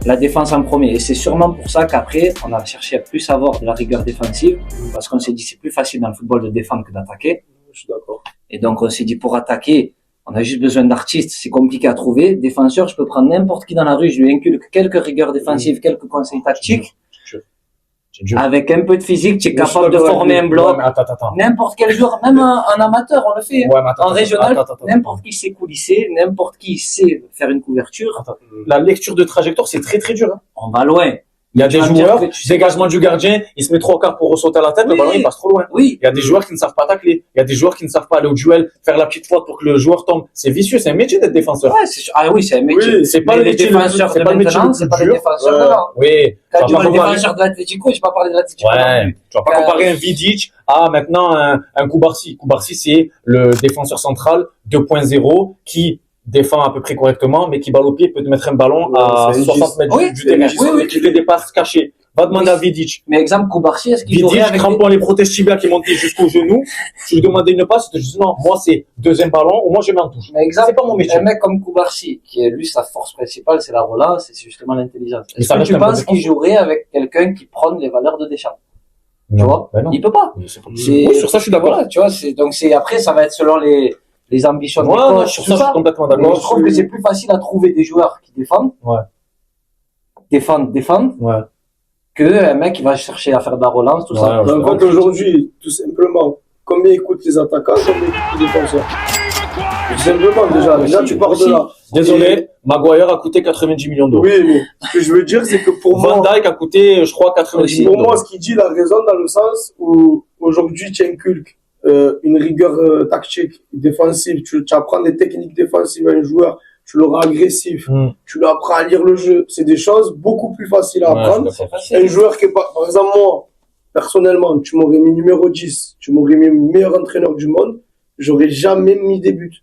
B: la défense en premier et c'est sûrement pour ça qu'après on a cherché à plus avoir de la rigueur défensive parce qu'on s'est dit c'est plus facile dans le football de défendre que d'attaquer.
C: Je suis d'accord.
B: Et donc, on s'est dit, pour attaquer, on a juste besoin d'artistes, c'est compliqué à trouver. Défenseur, je peux prendre n'importe qui dans la rue, je lui inculque quelques rigueurs défensives, quelques conseils tactiques.
A: C'est dur.
B: Avec un peu de physique, tu es
C: Moi, je suis
B: capable de
C: d'accord
B: former
C: avec
B: un
C: lui.
B: bloc.
A: Ouais, mais attends.
B: N'importe quel joueur, même un amateur, on le fait.
A: Ouais, mais attends,
B: En régional,
A: attends.
B: n'importe qui sait coulisser, n'importe qui sait faire une couverture.
A: Attends. La lecture de trajectoire, c'est très très dur. Hein.
B: On va loin.
A: Il y a
B: Tu
A: des
B: vas me dire
A: joueurs,
B: que tu sais
A: dégagement du gardien, il se met 3 quarts pour ressauter à la tête, le
B: Oui.
A: ballon il passe trop loin.
B: Oui.
A: Il y a des joueurs qui ne savent pas tacler. Il y a des joueurs qui ne savent pas aller au duel, faire la petite faute pour que le joueur tombe. C'est vicieux, c'est un métier d'être défenseur.
B: Ouais, c'est sûr. Ah oui, c'est un métier.
C: Oui,
A: c'est pas
B: Mais
A: le
B: les
A: métier
B: défenseurs
A: c'est
B: de
A: pas le métier
B: maintenant,
A: le
B: c'est
A: plus
B: pas les
A: dur.
B: défenseurs
C: Ouais.
B: d'avant.
A: Oui,
B: Quand
A: tu
B: tu
A: vas
B: vois
A: pas
B: les
A: comparer.
B: défenseurs de l'Atlético, je vais pas parler de l'Atlético.
A: Ouais, tu vas pas comparer un Vidic à maintenant un Koubarsi. Koubarsi, c'est le défenseur central 2.0 qui défend à peu près correctement, mais qui balle au pied peut te mettre un ballon à
C: c'est un
A: 60 mètres
B: Oui,
A: du terrain.
B: oui.
A: Qui fait des passes cachées. Va demander à Vidic.
B: Mais exemple, Koubarsi, est-ce qu'il jouerait
A: Vidic,
B: avec
A: crampant les protèges tibias qui montaient jusqu'au genou. Tu lui demandais une passe, tu te dis non, moi c'est deuxième ballon, ou moi je mets en touche.
B: Mais exemple,
A: C'est pas mon métier.
B: un mec comme Koubarsi, qui est lui, sa force principale, c'est la relance, c'est justement l'intelligence.
A: Mais
B: Est-ce
A: ça
B: que
A: reste
B: tu
A: un bon
B: penses qu'il
A: défenseur.
B: jouerait avec quelqu'un qui prône les valeurs de Deschamps? Tu vois?
A: Ben non.
B: Il peut pas.
A: Oui, c'est pas-
B: C'est-
A: Oui, sur ça je suis d'accord.
B: Voilà, tu vois, donc après, ça va être selon les ambitions de
A: Ouais, non,
B: coach,
A: sur
B: tout
A: ça je
B: ça.
A: suis complètement
B: Mais
A: d'accord.
B: je trouve que c'est plus facile à trouver des joueurs qui défendent.
A: Ouais.
B: Défendent,
A: Ouais.
B: que un mec qui va chercher à faire de la relance, tout ça.
A: Ouais,
C: En fait, aujourd'hui, tout simplement, combien écoutent les attaquants, combien écoutent les défenseurs? Tout simplement, déjà, tu pars de là.
A: Désolé, Maguire a coûté 90 millions d'euros.
C: Oui, mais ce que je veux dire, c'est que pour
A: Van
C: moi,
A: Dijk a coûté, je crois, 90 millions
C: pour moi,
A: d'euros.
C: ce qu'il dit, il a raison dans le sens où aujourd'hui, tu inculques une rigueur tactique, défensive, tu apprends des techniques défensives à un joueur, tu le rends agressif, tu lui apprends à lire le jeu. C'est des choses beaucoup plus faciles à
A: Ouais,
C: apprendre.
A: je suis d'accord.
C: Un joueur qui est pas, par exemple, moi, personnellement, tu m'aurais mis numéro 10, tu m'aurais mis le meilleur entraîneur du monde, j'aurais jamais mis des buts.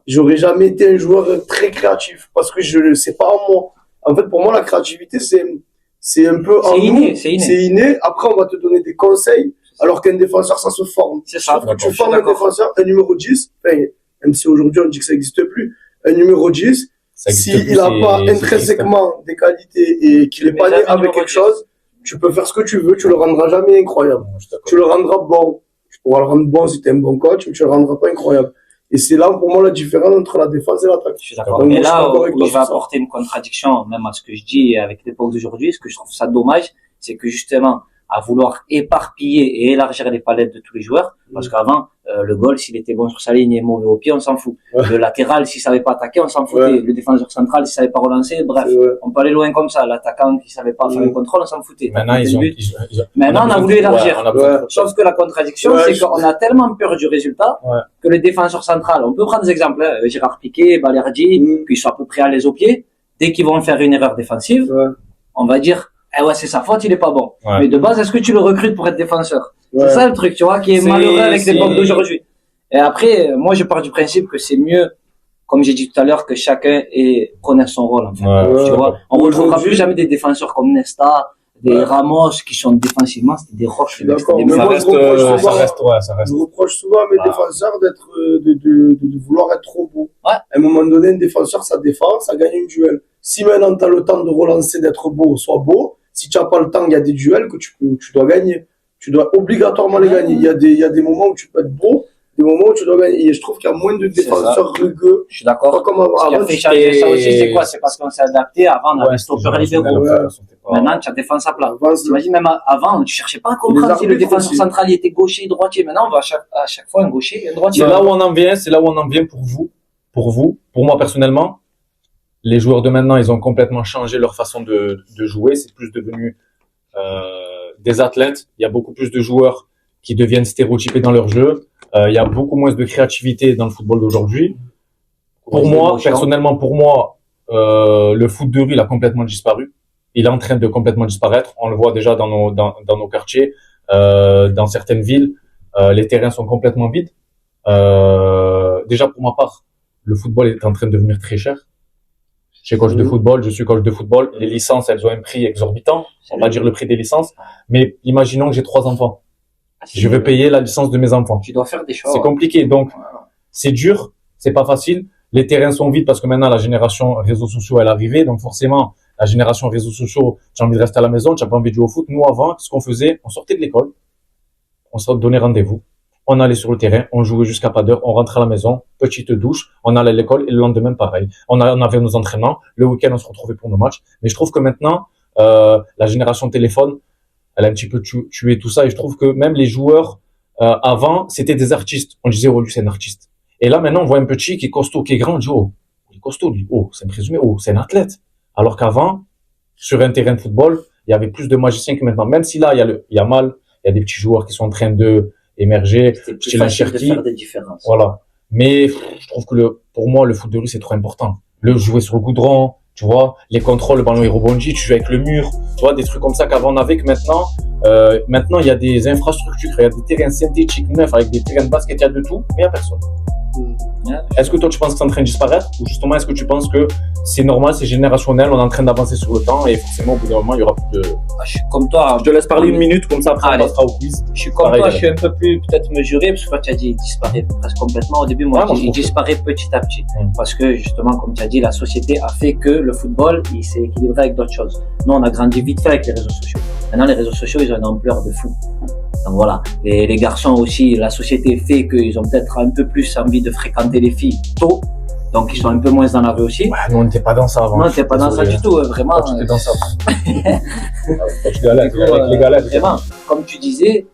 C: J'aurais jamais été un joueur très créatif parce que je sais pas en moi. En fait, pour moi, la créativité, c'est un peu en
B: C'est inné,
C: nous.
B: c'est inné.
C: C'est inné. Après, on va te donner des conseils, alors qu'un défenseur, ça se forme.
B: C'est ça.
C: Sauf que tu
B: Je suis
C: formes un
B: d'accord.
C: défenseur, un numéro 10, enfin, même si aujourd'hui on dit que ça n'existe plus, un numéro 10,
A: Ça existe plus,
C: s'il n'a
A: c'est-
C: pas
A: c'est
C: intrinsèquement des qualités et qu'il est
B: Mais
C: pas né
B: jamais
C: avec
B: numéro
C: quelque
B: 10.
C: chose, tu peux faire ce que tu veux, tu le rendras jamais incroyable.
A: Je suis d'accord.
C: Tu le rendras bon. Tu pourras le rendre bon si tu es un bon coach, mais tu le rendras pas incroyable. Et c'est là pour moi la différence entre la défense et l'attaque.
B: Je suis d'accord.
C: Donc,
B: Mais
C: moi, je suis
B: là,
C: d'accord avec
B: où
C: toi
B: je vais
C: sur ça.
B: apporter une contradiction, même à ce que je dis avec l'époque d'aujourd'hui, ce que je trouve ça dommage, c'est que justement, à vouloir éparpiller et élargir les palettes de tous les joueurs, parce qu'avant, le goal, s'il était bon sur sa ligne et mauvais au pied, on s'en fout.
C: Ouais.
B: Le latéral, s'il savait pas attaquer, on s'en foutait.
C: Ouais.
B: Le défenseur central, s'il savait pas relancer, bref.
C: C'est vrai.
B: On peut aller loin comme ça. L'attaquant qui savait pas faire un contrôle, on s'en foutait.
A: Maintenant, ils ont.
B: Maintenant, on a voulu élargir.
A: Ouais, on a besoin de-
B: Sauf que la contradiction,
C: Ouais,
B: c'est
C: je-
B: qu'on a tellement peur du résultat
A: Ouais.
B: que le défenseur central, on peut prendre des exemples, hein, Gérard Piqué, Balerdi, qu'ils soient à peu près à l'aise aux pieds, dès qu'ils vont faire une erreur défensive,
C: Ouais.
B: on va dire, eh ouais, c'est sa faute, il est pas bon.
A: Ouais.
B: Mais de base, est-ce que tu le recrutes pour être défenseur?
C: Ouais.
B: C'est ça le truc, tu vois, qui est
A: C'est-
B: malheureux avec
A: c'est-
B: l'époque d'aujourd'hui. Et après, moi, je pars du principe que c'est mieux, comme j'ai dit tout à l'heure, que chacun connaisse son rôle, en fait.
A: Ouais.
B: Tu vois, on retrouvera
C: Aujourd'hui-
B: plus jamais des défenseurs comme Nesta, des
C: Ouais.
B: Ramos qui sont défensivement, c'était des roches.
C: Je suis d'accord,
B: C'était
C: mais
B: des
A: Ça
C: moi,
B: mecs.
C: je reproche souvent-
A: ça reste.
C: Je reproche souvent à mes
A: Ah.
C: défenseurs d'être, de vouloir être trop beau.
B: Ouais.
C: À un moment donné, un défenseur, ça défend, ça gagne un duel. Si maintenant tu as le temps de relancer, d'être beau, sois beau. Si tu n'as pas le temps, il y a des duels que tu dois gagner. Tu dois obligatoirement les gagner. Il y a des moments où tu peux être beau, des moments où tu dois gagner. Et je trouve qu'il y a moins de
B: C'est
C: défenseurs rugueux.
B: Je suis
C: Pas
B: d'accord.
C: comme avant.
B: Ce qui a
C: Avant,
B: fait
C: tu-
B: changer ça
A: et-
B: aussi, c'est quoi? C'est parce qu'on s'est adapté. Avant, on avait stoppeur libéraux.
C: Ouais.
B: Maintenant, tu as défense à plat.
C: avant, c'est-
B: T'imagines, même avant, tu cherchais pas à
C: Les
B: comprendre si le
C: arbitres
B: défenseur
C: aussi.
B: central il était gaucher, droitier. Maintenant, on va à chaque fois un gaucher et un droitier.
A: C'est là où on en vient, pour vous. Pour moi personnellement. Les joueurs de maintenant, ils ont complètement changé leur façon de jouer. C'est plus devenu des athlètes. Il y a beaucoup plus de joueurs qui deviennent stéréotypés dans leur jeu. Il y a beaucoup moins de créativité dans le football d'aujourd'hui. Pour moi, personnellement, le foot de rue, il a complètement disparu. Il est en train de complètement disparaître. On le voit déjà dans nos quartiers, dans certaines villes. Les terrains sont complètement vides. Déjà, pour ma part, le football est en train de devenir très cher. Je suis coach de football, je suis coach de football. Les licences, elles ont un prix exorbitant. On va dire le prix des licences. Mais imaginons que j'ai 3 enfants. Je veux payer la licence de mes enfants.
B: Tu dois faire des choix.
A: C'est compliqué. Donc, c'est dur. C'est pas facile. Les terrains sont vides parce que maintenant, la génération réseaux sociaux, elle est arrivée. Donc, forcément, la génération réseaux sociaux, tu as envie de rester à la maison, tu n'as pas envie de jouer au foot. Nous, avant, ce qu'on faisait, on sortait de l'école. On se donnait rendez-vous. On allait sur le terrain, on jouait jusqu'à pas d'heure, on rentrait à la maison, petite douche, on allait à l'école et le lendemain pareil. On avait nos entraînements, le week-end on se retrouvait pour nos matchs. Mais je trouve que maintenant, la génération téléphone, elle a un petit peu tué tout ça et je trouve que même les joueurs avant, c'était des artistes. On disait oh lui c'est un artiste. Et là maintenant on voit un petit qui est costaud, qui est grand, on dit oh il est costaud lui, oh c'est un présumé, oh c'est un athlète. Alors qu'avant, sur un terrain de football, il y avait plus de magiciens que maintenant. Même si là il y a mal, il y a des petits joueurs qui sont en train de émerger,
B: C'est plus
A: style
B: facile de
A: Cherki.
B: faire des différences.
A: Voilà. Mais je trouve que pour moi, le foot de rue, c'est trop important. Le jouer sur le goudron, tu vois, les contrôles, le ballon il rebondit, tu joues avec le mur, tu vois, des trucs comme ça qu'avant on avait, que maintenant il y a des infrastructures, il y a des terrains synthétiques neufs avec des terrains de basket, il y a de tout, mais il n'y a personne. Est-ce que toi tu penses que c'est en train de disparaître ou justement est-ce que tu penses que c'est normal, c'est générationnel, on est en train d'avancer sur le temps et forcément au bout d'un moment il y aura plus de...
B: Je suis comme toi.
A: Je te laisse parler une minute, comme ça après
B: Allez.
A: on passera au quiz.
B: Je suis comme
A: Pareil,
B: toi,
A: ouais.
B: je suis un peu plus peut-être mesuré, parce que toi tu as dit il disparaît presque complètement. Au début, moi,
A: Ah, moi, je
B: il
A: trouve que-
B: disparaît petit à petit.
A: Mm.
B: Parce que justement, comme tu as dit, la société a fait que le football, il s'est équilibré avec d'autres choses. Nous, on a grandi vite fait avec les réseaux sociaux. Maintenant, les réseaux sociaux, ils ont une ampleur de fou. Donc voilà. Et les garçons aussi, la société fait qu'ils ont peut-être un peu plus envie de fréquenter les filles tôt. Donc ils sont un peu moins dans la rue aussi.
A: Ouais, nous on n'était pas dans ça avant.
B: Non, t'es pas dans ça du tout, vraiment.
A: Toi tu étais dans ça. Toi tu galères, avec les galères.
B: Vraiment, comme tu disais,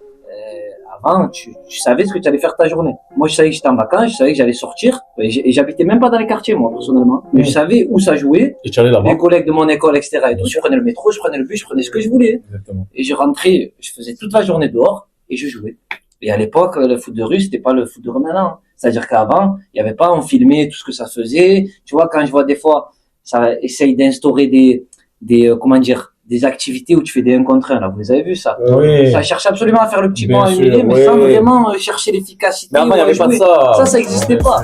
B: avant, tu savais ce que tu allais faire ta journée. Moi, je savais que j'étais en vacances, je savais que j'allais sortir, et j'habitais même pas dans les quartiers, moi, personnellement. Mais je savais où ça jouait,
A: Et tu allais là-bas.
B: les collègues de mon école, etc. Et tout, je prenais le métro, je prenais le bus, je prenais ce que je voulais.
A: Exactement.
B: Et je rentrais, je faisais toute la journée dehors, et je jouais. Et à l'époque, le foot de rue, c'était pas le foot de rue maintenant. C'est-à-dire qu'avant, il y avait pas, on filmait tout ce que ça faisait. Tu vois, quand je vois des fois, ça essaye d'instaurer comment dire, des activités où tu fais des 1 contre 1, là. Vous les avez vu, ça?
A: Oui.
B: Ça cherche absolument à faire le petit
A: Bien
B: banc à
A: sûr,
B: humilier, mais
A: oui.
B: sans vraiment chercher l'efficacité.
A: Mais avant, il n'y
B: ou à
A: avait pas de
B: jouer.
A: ça.
B: Ça existait pas.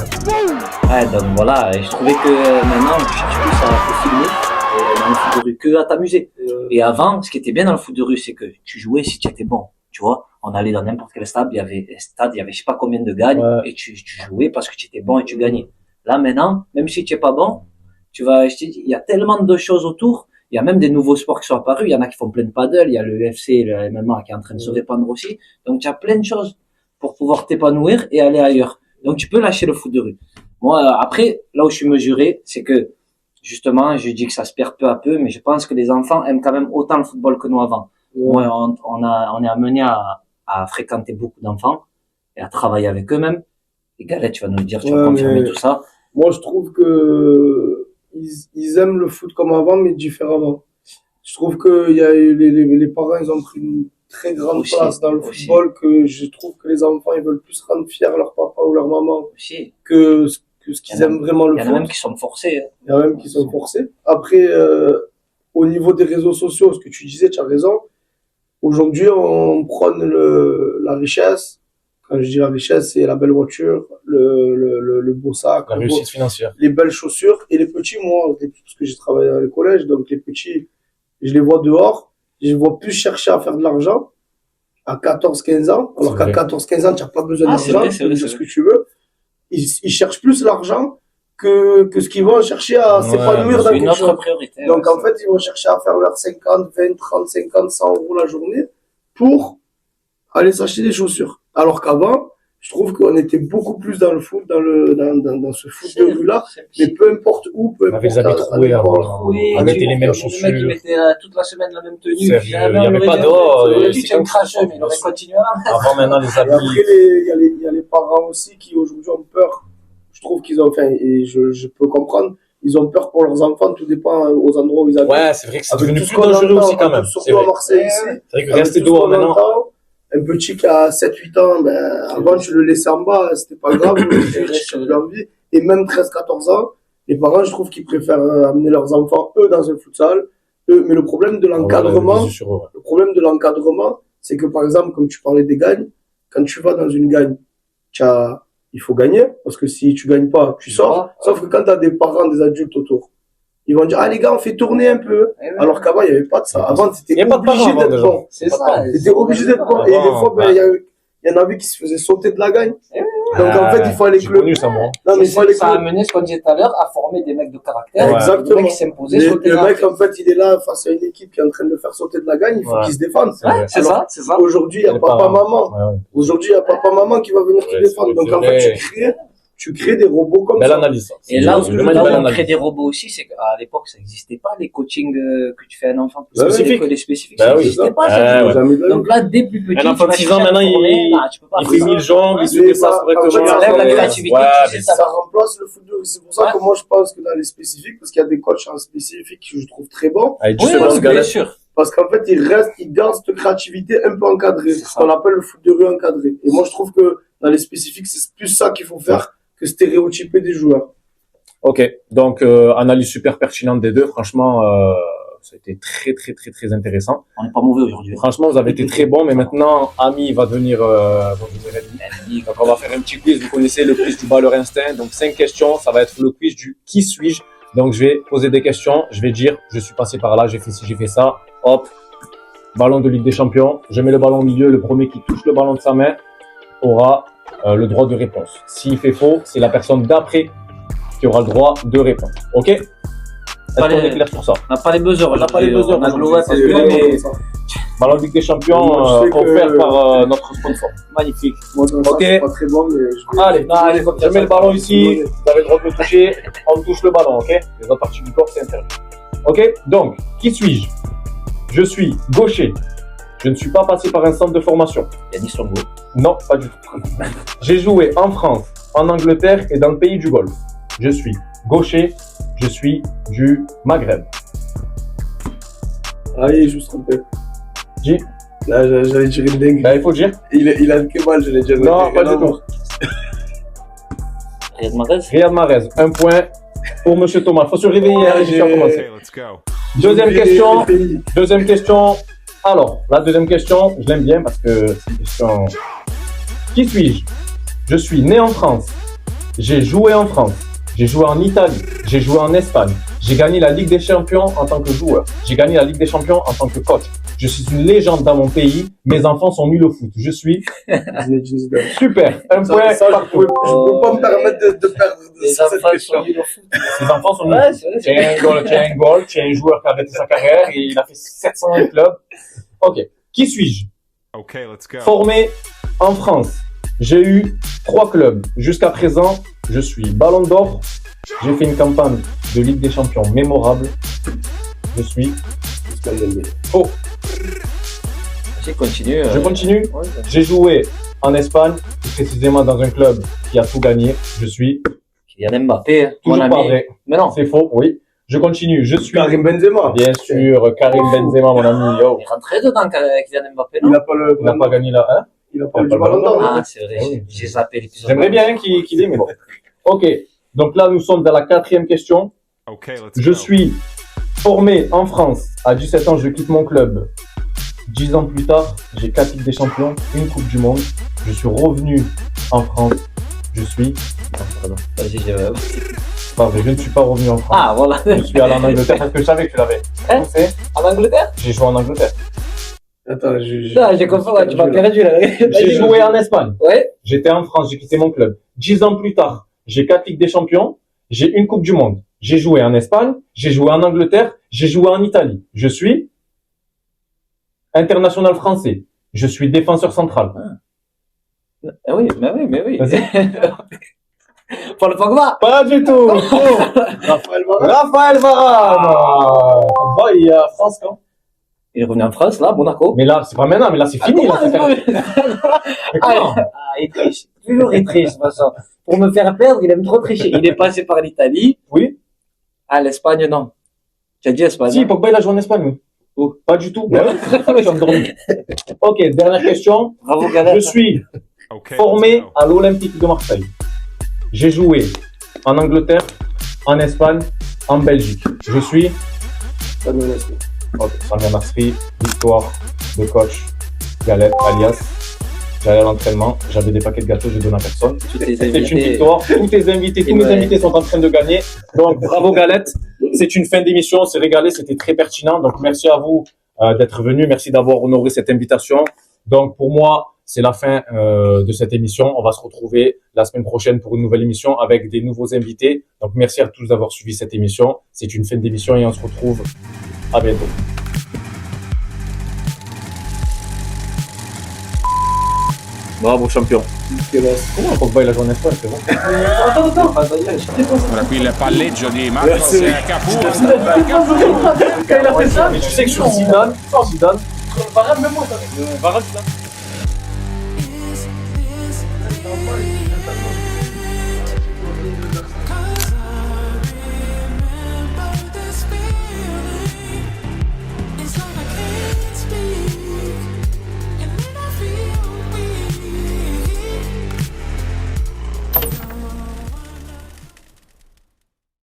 B: Ouais, donc voilà, et je trouvais que maintenant, tu cherches plus à te filmer dans le foot de rue que à t'amuser. Et avant, ce qui était bien dans le foot de rue, c'est que tu jouais si tu étais bon. Tu vois, on allait dans n'importe quel stade, il y avait je sais pas combien de gagnes,
A: Ouais.
B: et tu jouais parce que tu étais bon et tu gagnais. Là, maintenant, même si tu es pas bon, je te dis, il y a tellement de choses autour. Il y a même des nouveaux sports qui sont apparus. Il y en a qui font plein de paddle. Il y a le UFC, le MMA qui est en train de se répandre aussi. Donc, tu as plein de choses pour pouvoir t'épanouir et aller ailleurs. Donc, tu peux lâcher le foot de rue. Moi, après, là où je suis mesuré, c'est que, justement, je dis que ça se perd peu à peu, mais je pense que les enfants aiment quand même autant le football que nous avant.
C: Ouais.
B: Moi, on est amené à fréquenter beaucoup d'enfants et à travailler avec eux-mêmes. Et Galette, tu vas nous le dire, tu vas
C: Ouais,
B: confirmer
C: mais-
B: tout ça.
C: Moi, je trouve que ils aiment le foot comme avant, mais différemment. Je trouve que les parents, ils ont pris une très grande
B: Aussi,
C: place dans le
B: aussi.
C: football, que je trouve que les enfants, ils veulent plus rendre fiers leur papa ou leur maman
B: Aussi.
C: que ce
B: Il
C: qu'ils
B: y en a-
C: aiment vraiment le
B: Il y en a
C: foot.
B: même qui sont forcés. Hein.
C: Il y en a même qui sont forcés. Après, au niveau des réseaux sociaux, ce que tu disais, tu as raison. Aujourd'hui, on prône la richesse. Quand je dis la richesse, c'est la belle voiture, le beau sac,
D: La réussite financière.
C: les belles chaussures. Et les petits, moi, parce que j'ai travaillé dans les collèges, donc les petits, je les vois dehors, je les vois plus chercher à faire de l'argent à 14-15 ans, alors
D: C'est
C: qu'à
D: vrai.
C: 14-15 ans, tu n'as pas besoin
B: Ah, c'est
C: d'argent,
B: vrai,
C: tu
B: c'est
C: peux
B: vrai,
C: dire
B: c'est
C: ce que tu veux. Ils cherchent plus l'argent que ce qu'ils vont chercher à
D: Ouais,
C: s'épanouir dans
B: C'est une
C: quelque chose.
B: autre priorité.
C: Donc,
B: ouais,
C: en fait, ils vont chercher à faire leurs 50, 20, 30, 50, 100 euros la journée pour aller s'acheter des chaussures. Alors qu'avant, je trouve qu'on était beaucoup plus dans le foot, dans ce foot de rue-là, mais peu importe où, peu
D: On avait
C: importe.
D: les habits troués avant.
B: Oui,
D: On mettait les mêmes
B: Le mec, il
D: chaussures.
B: mettait toute la semaine la même tenue.
D: Sérieux,
B: Jamais
D: il y
B: on
D: avait
B: l'aurait
D: pas
B: dit,
D: d'or,
B: on aurait
D: et
B: dit
D: c'est
B: que tu me
D: comme ça.
B: crachais, mais il aurait continué à la mettre.
D: Avant, maintenant, les
C: Et après,
D: habits.
C: il y a les parents aussi qui aujourd'hui ont peur. Je trouve qu'ils ont, enfin, et je peux comprendre, ils ont peur pour leurs enfants, tout dépend aux endroits où ils habitent.
D: Ouais, c'est vrai que c'est
C: Avec
D: devenu
C: tout ce
D: plus
C: qu'on
D: dangereux
C: entend,
D: aussi quand même.
C: surtout
D: C'est vrai.
C: à Marseille ici.
D: C'est vrai que
C: Avec
D: rester
C: tout ce
D: dehors
C: qu'on
D: maintenant.
C: entend, un petit qui a 7-8 ans, ben, avant tu le laissais en bas, c'était pas grave, tu as plus envie. Et même 13-14 ans, les parents, je trouve qu'ils préfèrent amener leurs enfants, eux, dans un futsal. Mais le problème de l'encadrement,
D: Ouais, sur eux, ouais.
C: le problème de l'encadrement, c'est que par exemple, comme tu parlais des gagnes, quand tu vas dans une gagne, il faut gagner, parce que si tu gagnes pas, tu sors. Sauf que quand tu as des parents, des adultes autour, ils vont dire, ah les gars, on fait tourner un peu. Alors qu'avant, il n'y avait pas de ça. Avant,
D: Il y
C: t'étais
D: a pas de
C: obligé
D: parents avant,
C: d'être
D: déjà.
C: bon.
B: C'est ça.
C: T'étais obligé d'être bon. Et des fois, ben, il y en avait qui se faisaient sauter de la gagne. Donc en fait, il fallait
D: J'ai
C: que le...
D: connu ça, moi.
C: Non, mais il fallait
B: Ça a
C: que...
B: amené ce qu'on disait tout à l'heure à former des mecs de caractère.
D: Ouais.
C: Exactement.
B: Le mec qui s'imposait
C: Le
B: sur le terrain.
C: mec, en fait, il est là face à une équipe qui est en train de le faire sauter de la gagne, il faut
D: Ouais.
C: qu'il se défende.
D: C'est vrai.
B: C'est ça, c'est ça.
C: Aujourd'hui, il y a
D: Les
C: papa,
D: parents.
C: maman.
D: Ouais, ouais.
C: Aujourd'hui, il y a papa, maman qui va venir te
D: Ouais,
C: défendre.
D: c'est
C: Donc
D: vrai.
C: en fait, tu crées des robots comme
D: Belle
C: ça.
D: analyse. ça.
B: Et là,
D: C'est
B: où
D: vraiment une
B: là où
D: belle
B: on crée
D: analyse.
B: des robots aussi, c'est qu'à l'époque, ça n'existait pas, les coachings que tu fais à un enfant.
D: Spécifique.
B: Les spécifiques,
D: Bah
B: ça
D: oui.
B: n'existait pas.
D: Ah,
B: ça.
D: ouais.
C: Jamais de la vie.
B: Donc là, dès plus petit,
D: Un enfant de
B: tu vas
D: 6 ans,
B: chercher à
D: maintenant,
B: former. Non, tu peux pas
D: Il
B: faire
D: fait
B: ça.
D: 1000 jambes, il se
C: Mais
D: déplace
C: ça-
D: correctement.
C: en fait, ça
B: enlève la
D: Ouais,
B: créativité,
D: ouais,
B: tu sais,
D: mais
B: ça
C: Ça remplace le foot de rue. C'est pour ça
B: Ouais.
C: que moi, je pense que dans les spécifiques, parce qu'il y a des coachs en spécifique que je trouve très bons,
D: Avec du
B: Oui,
D: second,
B: oui,
D: ce
B: bien
D: gars-là.
B: sûr.
C: parce qu'en fait, ils gardent cette créativité un peu encadrée.
B: C'est
C: Ce
B: ça.
C: qu'on appelle le foot de rue encadré. Et moi, je trouve que dans les spécifiques, c'est plus ça qu'il faut faire que stéréotyper des joueurs.
D: Ok, donc analyse super pertinente des deux. Franchement, ça a été très très très très intéressant.
B: On n'est pas mauvais aujourd'hui.
D: Franchement, vous avez été très bons, mais maintenant, Ami va devenir ennemi. Donc on va faire un petit quiz. Vous connaissez le quiz du balleur instinct. Donc 5 questions, ça va être le quiz du qui suis-je. Donc je vais poser des questions, je vais dire je suis passé par là, j'ai fait ci, j'ai fait ça. Hop, ballon de Ligue des Champions. Je mets le ballon au milieu, le premier qui touche le ballon de sa main aura le droit de réponse. S'il fait faux, c'est la personne d'après qui aura le droit de répondre. Ok? Est-ce qu'on
B: Allez.
D: est clair sur ça?
B: On n'a pas les buzzers.
D: On n'a pas les buzzers
B: On a
D: aujourd'hui,
B: Glowet parce
D: c'est
B: que
D: vraiment
B: mais-
C: ça.
D: Ballon de Ligue des Champions
C: Moi, je sais que-
D: offert par notre sponsor. Magnifique.
C: Moi, dans ça,
D: Ok.
C: je suis pas très bon, mais je
D: Allez, je mets le ballon ici, vous avez le droit de le toucher, on touche le ballon, ok? Les autres parties du corps, c'est interdit. Ok? Donc, qui suis-je? Je suis gaucher. Je ne suis pas passé par un centre de formation.
B: Yannis Longo.
D: Non, pas du tout. J'ai joué en France, en Angleterre et dans le pays du Golfe. Je suis gaucher, je suis du Maghreb.
C: Allez, je me suis trompé.
D: Dis.
C: Là, j'allais dire une dingue.
D: Ben, il faut dire.
C: Il a le Kemal, j'allais dire.
D: Non, pas du tout.
B: Riyad Mahrez.
D: Riyad Mahrez, un point pour Monsieur Thomas. Faut se réveiller, hein, j'ai commencé.
E: Okay, let's go.
D: Deuxième question. Deuxième question. Alors, la deuxième question, je l'aime bien parce que c'est une question. Qui suis-je? Je suis né en France. J'ai joué en France. J'ai joué en Italie. J'ai joué en Espagne. J'ai gagné la Ligue des Champions en tant que joueur. J'ai gagné la Ligue des Champions en tant que coach. Je suis une légende dans mon pays. Mes enfants sont nuls au foot. Je suis super. Un point
C: Ça, je
D: partout.
C: peux pas me permettre de perdre
B: Les
C: cette
B: enfants
C: question.
B: sont nuls au foot.
D: Les enfants sont nuls.
B: Ouais, c'est vrai, c'est
D: Tiens un goal, tiens un goal, tiens un joueur qui a arrêté sa carrière et il a fait 700 clubs. Ok. Qui suis-je?
E: Okay, let's go.
D: Formé en France. J'ai eu 3 clubs. Jusqu'à présent, je suis Ballon d'Or. J'ai fait une campagne de Ligue des Champions mémorable. Je suis faux.
B: Vas-y, continue.
D: Je continue.
B: Ouais,
D: J'ai joué en Espagne, plus précisément dans un club qui a tout gagné. Je suis
B: Kylian Mbappé, mon
D: toujours
B: ami.
D: pas vrai.
B: Mais non,
D: C'est faux, oui. Je continue. Je suis
C: Karim Benzema.
D: bien sûr Karim Benzema, mon ami. Yo.
B: il est rentré dedans, Kylian Mbappé,
C: Il
B: non?
C: a pas le,
D: Il n'a pas gagné là. Hein?
C: il a pas
D: il a
C: eu
D: pas
C: du
D: le
C: ballon
D: ballon
C: d'or.
D: d'or.
B: Ah, c'est vrai,
D: Oui.
B: j'ai zappé l'épisode.
D: J'aimerais bien qu'il ait, mais bon. Ok. Donc là, nous sommes dans la 4e question.
E: Okay, let's
D: Je
E: go.
D: suis formé en France. À 17 ans, je quitte mon club 10 ans plus tard, j'ai 4 Ligues des Champions, une Coupe du Monde. Je suis revenu en France. Je suis. Pardon.
B: Vas-y,
D: Pardon, je ne suis pas revenu en France.
B: Ah, voilà.
D: Je suis allé en Angleterre parce que je savais que tu l'avais.
B: Hein?
D: C'est-
B: En Angleterre?
D: J'ai joué en Angleterre.
C: Attends,
B: Non, j'ai compris, ouais, tu m'as perdu là.
D: J'ai joué en Espagne.
B: Ouais.
D: J'étais en France, j'ai quitté mon club. 10 ans plus tard, j'ai 4 Ligues des Champions, j'ai une Coupe du Monde. J'ai joué en Espagne, j'ai joué en Angleterre, j'ai joué en Italie. Je suis international français. Je suis défenseur central.
B: Ah oui, mais oui.
D: Vas-y.
B: Paul Pogba.
D: Pas du tout.
C: Raphaël Varane.
D: Raphaël Varane. Pogba, il est à France quand?
B: Il est revenu en France, là, Monaco.
D: Mais là, c'est pas maintenant, mais là, c'est fini. Là, c'est Mais comment
B: Il triche. Toujours il triche, machin. Pour me faire perdre, il aime trop tricher. Il est passé par l'Italie.
D: Oui.
B: Ah, l'Espagne, non. Tu as dit Espagne.
D: Si, Pogba, il a joué en Espagne, oui.
B: Où?
D: Pas du tout. Ouais. Je suis endormi. Ok, dernière question.
B: Bravo, Galère.
D: Je suis formé à l'Olympique de Marseille. J'ai joué en Angleterre, en Espagne, en Belgique. Je suis
C: Samuel Nasri.
D: ok, Samir Nasri, victoire de coach Galette, alias. J'allais à l'entraînement, j'avais des paquets de gâteaux, je donne à personne. C'est une victoire. Tous tes invités, tous mes invités sont en train de gagner. Donc bravo Galette. C'est une fin d'émission, on s'est régalé, c'était très pertinent. Donc merci à vous d'être venus, merci d'avoir honoré cette invitation. Donc pour moi, c'est la fin de cette émission. On va se retrouver la semaine prochaine pour une nouvelle émission avec des nouveaux invités. Donc merci à tous d'avoir suivi cette émission. C'est une fin d'émission et on se retrouve à bientôt. Bravo champion. Comment Pogba il a joué en Espagne, c'est bon?
B: Attends.
E: Ora qui il palleggio di Marcos Cafu.
D: Mais tu sais que sur Zidane,
C: Varane, même moi, ça.
D: Varane, là.